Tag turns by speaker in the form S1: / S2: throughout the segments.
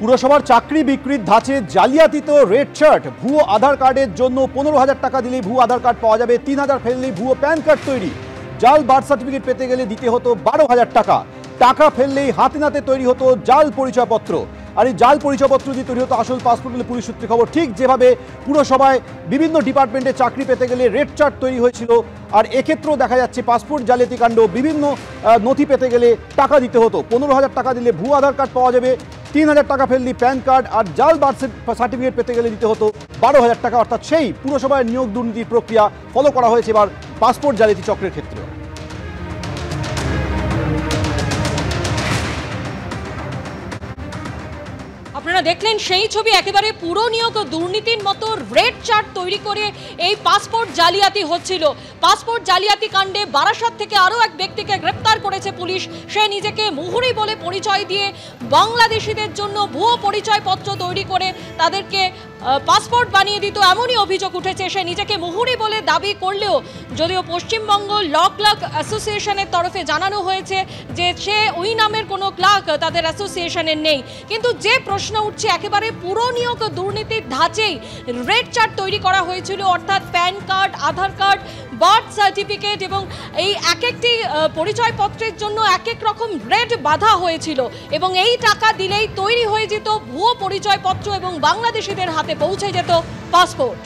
S1: পুরসভার চাকরি বিক্রির ধাঁচে জালিয়াতিত রেড চার্ট। ভুয়ো আধার কার্ডের জন্য 15,000 টাকা দিলেই ভুয়ো আধার কার্ড পাওয়া যাবে, 3,000 ফেললেই ভুয়ো প্যান কার্ড তৈরি। জাল বার্থ সার্টিফিকেট পেতে গেলে দিতে হতো 12,000 টাকা। টাকা ফেললেই হাতে নাতে তৈরি হতো জাল পরিচয়পত্র। আর এই জাল পরিচয়পত্র দিয়ে তৈরি হতো আসল পাসপোর্ট বলে পুলিশ সূত্রে খবর। ঠিক যেভাবে পুরসভায় বিভিন্ন ডিপার্টমেন্টে চাকরি পেতে গেলে রেড চার্ট তৈরি হয়েছিল, আর এক্ষেত্রেও দেখা যাচ্ছে পাসপোর্ট জালিয়াতি কাণ্ড। বিভিন্ন নথি পেতে গেলে টাকা দিতে হতো। 15,000 টাকা দিলে ভুয়ো আধার কার্ড পাওয়া যাবে, 3,000 টাকা ফেললি প্যান কার্ড, আর জাল বার্থ সার্টিফিকেট পেতে গেলে দিতে হতো 12,000 টাকা। অর্থাৎ সেই পুরসভায় নিয়োগ দুর্নীতির প্রক্রিয়া ফলো করা হয়েছে এবার পাসপোর্ট জালিয়াতি চক্রের ক্ষেত্রে।
S2: আপনারা দেখলেন সেই ছবি, একেবারে পুরো নিয়োগ দুর্নীতির মতো রেড চার্ট তৈরি করে এই পাসপোর্ট জালিয়াতি হচ্ছিল। পাসপোর্ট জালিয়াতি কাণ্ডে বারাসাত থেকে আরও এক ব্যক্তিকে গ্রেপ্তার করেছে পুলিশ। সে নিজেকে মুহুরি বলে পরিচয় দিয়ে বাংলাদেশিদের জন্য ভুয়ো পরিচয়পত্র তৈরি করে তাদেরকে পাসপোর্ট বানিয়ে দিত, এমনই অভিযোগ উঠেছে। সে নিজেকে মুহুরি বলে দাবি করলেও যদিও পশ্চিমবঙ্গ ল ক্লার্ক অ্যাসোসিয়েশনের তরফে জানানো হয়েছে যে সে ওই নামের কোনো ক্লার্ক তাদের অ্যাসোসিয়েশনের নেই। কিন্তু যে প্রশ্ন উঠছে, একেবারে পুরো নিয়োগ দুর্নীতির ধাঁচেই রেড চার্ট তৈরি করা হয়েছিল, অর্থাৎ প্যান কার্ড, আধার কার্ড, বার্থ সার্টিফিকেট এবং এই এক একটি পরিচয়পত্রের জন্য এক এক রকম রেড বাঁধা হয়েছিল এবং এই টাকা দিলেই তৈরি হয়ে যেত ভুয়ো পরিচয়পত্র এবং বাংলাদেশিদের হাতে পৌঁছে যেত পাসপোর্ট।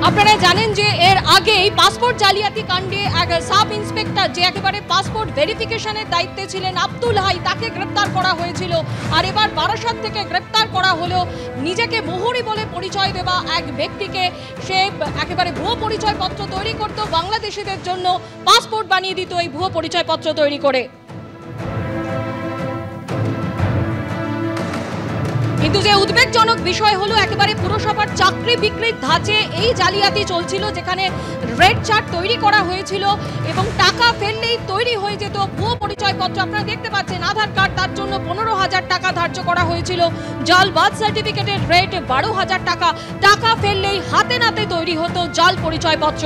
S2: আপনারা জানেন যে এর আগেই পাসপোর্ট জালিয়াতি কাণ্ডে এক সাব ইন্সপেক্টর, যে একেবারে পাসপোর্ট ভেরিফিকেশনের দায়িত্বে ছিলেন, আব্দুল হাই, তাকে গ্রেপ্তার করা হয়েছিল। আর এবার বারাসাত থেকে গ্রেপ্তার করা হলো নিজেকে মুহুরি বলে পরিচয় দেওয়া এক ব্যক্তিকে। সে একেবারে ভুয়ো পরিচয়পত্র তৈরি করত, বাংলাদেশিদের জন্য পাসপোর্ট বানিয়ে দিত এই ভুয়ো পরিচয়পত্র তৈরি করে। কিন্তু যে উদ্বেগজনক বিষয় হলো, একেবারে পুরসভার চাকরি বিক্রির ধাঁচে এই জালিয়াতি চলছিল, যেখানে রেড চার্ট তৈরি করা হয়েছিল এবং টাকা ফেললেই তৈরি হয়ে যেত ভুয়ো পরিচয়পত্র। আপনারা দেখতে পাচ্ছেন আধার কার্ড, তার জন্য 15,000 টাকা ধার্য করা হয়েছিল। জাল বার্থ সার্টিফিকেটের রেট 12,000 টাকা। টাকা ফেললেই হাতে নাতে তৈরি হতো জাল পরিচয়পত্র।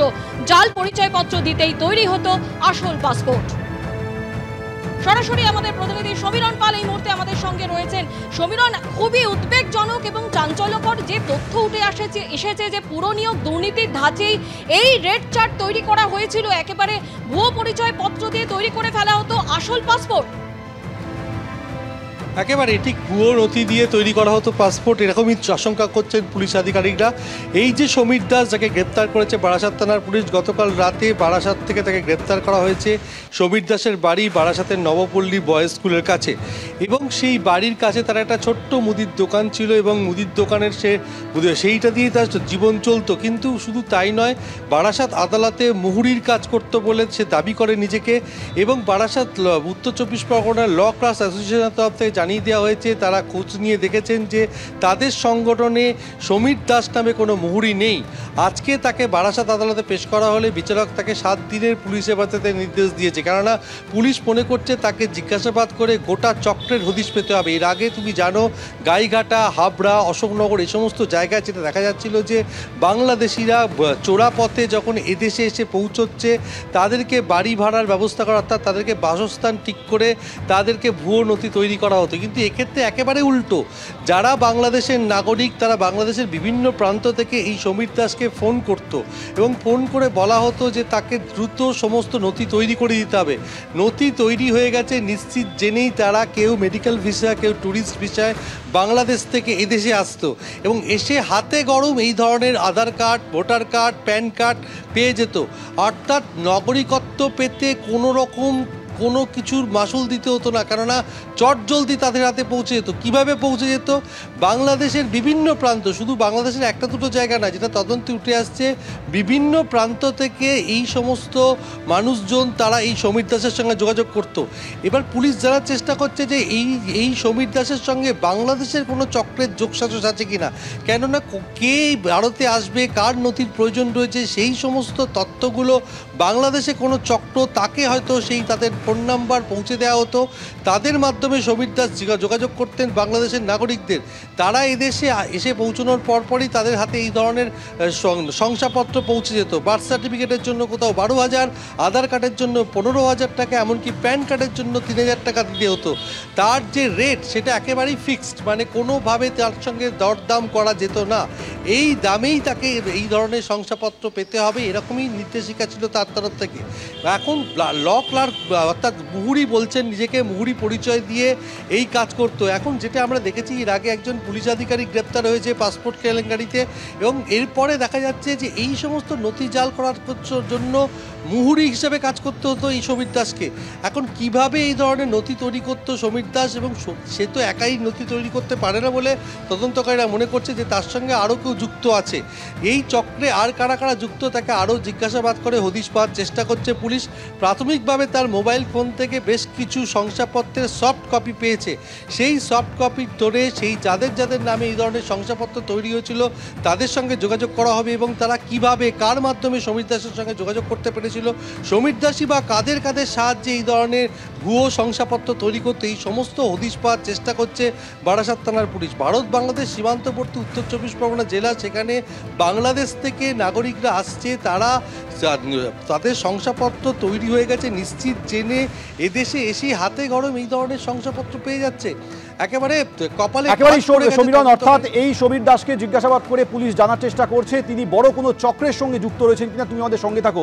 S2: জাল পরিচয়পত্র দিতেই তৈরি হতো আসল পাসপোর্ট। সরাসরি আমাদের প্রতিনিধি সমীরণ পাল এই মুহূর্তে আমাদের সঙ্গে রয়েছেন। সমীরণ, খুবই উদ্বেগজনক এবং চাঞ্চল্যকর যে তথ্য উঠে এসেছে যে পুরো নিয়োগ দুর্নীতির ধাঁচেই এই রেড চার্ট তৈরি করা হয়েছিল, একেবারে ভুয়ো পরিচয়পত্র দিয়ে তৈরি করে ফেলা হতো আসল পাসপোর্ট।
S3: একেবারে ঠিক ভুয়ো নথি দিয়ে তৈরি করা হতো পাসপোর্ট, এরকমই আশঙ্কা করছেন পুলিশ আধিকারিকরা। এই যে সমীর দাস, যাকে গ্রেপ্তার করেছে বারাসাত থানার পুলিশ, গতকাল রাতে বারাসাত থেকে তাকে গ্রেপ্তার করা হয়েছে। সমীর দাসের বাড়ি বারাসাতের নবপল্লী বয়েজ স্কুলের কাছে এবং সেই বাড়ির কাছে তার একটা ছোট্ট মুদির দোকান ছিল এবং মুদির দোকানের সেইটা দিয়ে তার জীবন চলতো। কিন্তু শুধু তাই নয়, বারাসাত আদালতে মুহুরির কাজ করতো বলে সে দাবি করে নিজেকে, এবং বারাসাত উত্তর 24 পরগনার ল ক্লাস অ্যাসোসিয়েশনের তরফ থেকে জানিয়ে দেওয়া হয়েছে, তারা খোঁজ নিয়ে দেখেছেন যে তাদের সংগঠনে সমীর দাস নামে কোনো মুহুরি নেই। আজকে তাকে বারাসাত আদালতে পেশ করা হলে বিচারক তাকে 7 দিনের পুলিশ হেফাজতে নির্দেশ দিয়েছে, কেননা পুলিশ মনে করছে তাকে জিজ্ঞাসাবাদ করে গোটা চক্রের হদিশ পেতে হবে। এর আগে তুমি জানো, গাইঘাটা, হাবড়া, অশোকনগর এই সমস্ত জায়গায় যেটা দেখা যাচ্ছিল যে বাংলাদেশিরা চোরা পথে যখন এদেশে এসে পৌঁছচ্ছে, তাদেরকে বাড়ি ভাড়ার ব্যবস্থা করা, অর্থাৎ তাদেরকে বাসস্থান ঠিক করে তাদেরকে ভুয়ো নথি তৈরি করা হতো। কিন্তু এক্ষেত্রে একেবারে উল্টো, যারা বাংলাদেশের নাগরিক, তারা বাংলাদেশের বিভিন্ন প্রান্ত থেকে এই সমীর দাসকে ফোন করত এবং ফোন করে বলা হতো যে তাকে দ্রুত সমস্ত নথি তৈরি করে দিতে হবে। নথি তৈরি হয়ে গেছে নিশ্চিত জেনেই তারা কেউ মেডিকেল ভিসা, কেউ ট্যুরিস্ট ভিসায় বাংলাদেশ থেকে এদেশে আসতো এবং এসে হাতে গরম এই ধরনের Aadhaar card, voter card, PAN card পেয়ে যেত। অর্থাৎ নাগরিকত্ব পেতে কোনো কিছুর মাসুল দিতে হতো না, কেননা চটজলদি তাদের হাতে পৌঁছে যেত। কীভাবে পৌঁছে যেত? বাংলাদেশের বিভিন্ন প্রান্ত, শুধু বাংলাদেশের একটা দুটো জায়গা না, যেটা তদন্তে উঠে আসছে, বিভিন্ন প্রান্ত থেকে এই সমস্ত মানুষজন তারা এই সমীর দাসের সঙ্গে যোগাযোগ করত। এবার পুলিশ জানার চেষ্টা করছে যে এই সমীর দাসের সঙ্গে বাংলাদেশের কোনো চক্রের যোগসাজশ আছে কিনা, কেননা কে ভারতে আসবে, কার নথির প্রয়োজন রয়েছে, সেই সমস্ত তথ্যগুলো বাংলাদেশে কোনো চক্র, তাকে হয়তো সেই তাদের ফোন নাম্বার পৌঁছে দেওয়া হতো, তাদের মাধ্যমে সমীর দাস যোগাযোগ করতেন বাংলাদেশের নাগরিকদের। তারা এদেশে এসে পৌঁছানোর পরপরই তাদের হাতে এই ধরনের শংসাপত্র পৌঁছে যেত। বার্থ সার্টিফিকেটের জন্য কোথাও 12,000, আধার কার্ডের জন্য 15,000 টাকা, এমনকি প্যান কার্ডের জন্য 3,000 টাকা দিতে হতো। তার যে রেট সেটা একেবারেই ফিক্সড, মানে কোনোভাবে তার সঙ্গে দরদাম করা যেত না। এই দামেই তাকে এই ধরনের শংসাপত্র পেতে হবে, এরকমই নির্দেশিকা ছিল তার তরফ থেকে। এখন ল ক্লার্ক অর্থাৎ মুহুরি বলছেন নিজেকে, মুহুরি পরিচয় দিয়ে এই কাজ করতো। এখন যেটা আমরা দেখেছি, এর আগে একজন পুলিশ আধিকারিক গ্রেপ্তার হয়েছে পাসপোর্ট কেলেঙ্কারিতে, এবং এরপরে দেখা যাচ্ছে যে এই সমস্ত নথি জাল করার জন্য মুহুরি হিসেবে কাজ করতে হতো এই সমীর দাসকে। এখন কিভাবে এই ধরনের নথি তৈরি করতো সমীর দাস, এবং সে তো একাই নথি তৈরি করতে পারে না বলে তদন্তকারীরা মনে করছে যে তার সঙ্গে আরও কেউ যুক্ত আছে। এই চক্রে আর কারা কারা যুক্ত তাকে আরও জিজ্ঞাসাবাদ করে হদিশ পাওয়ার চেষ্টা করছে পুলিশ। প্রাথমিকভাবে তার মোবাইল ফোন থেকে বেশ কিছু শংসাপত্রের সফট কপি পেয়েছে। সেই সফট কপি ধরে সেই যাদের নামে এই ধরনের শংসাপত্র তৈরি হয়েছিল তাদের সঙ্গে যোগাযোগ করা হবে, এবং তারা কিভাবে কার মাধ্যমে সমীর দাসের সঙ্গে যোগাযোগ করতে পেরেছিল, সমীর দাসই বা কাদের সাহায্যে এই ধরনের ভুয়ো শংসাপত্র তৈরি করতে, এই সমস্ত হদিশ পাওয়ার চেষ্টা করছে বারাসাত থানার পুলিশ। ভারত বাংলাদেশ সীমান্তবর্তী উত্তর 24 পরগনা জেলা, সেখানে বাংলাদেশ থেকে নাগরিকরা আসছে, তারা তাদের শংসাপত্র তৈরি হয়ে গেছে নিশ্চিত জেনে এদেশে এসে হাতে গরম এই ধরনের শংসাপত্র পেয়ে যাচ্ছে। একেবারে কপালে
S1: সমীরণ, অর্থাৎ এই সমীর দাসকে জিজ্ঞাসাবাদ করে পুলিশ জানার চেষ্টা করছে তিনি বড় কোনো চক্রের সঙ্গে যুক্ত রয়েছেন কিনা। তুমি আমাদের সঙ্গে থাকো।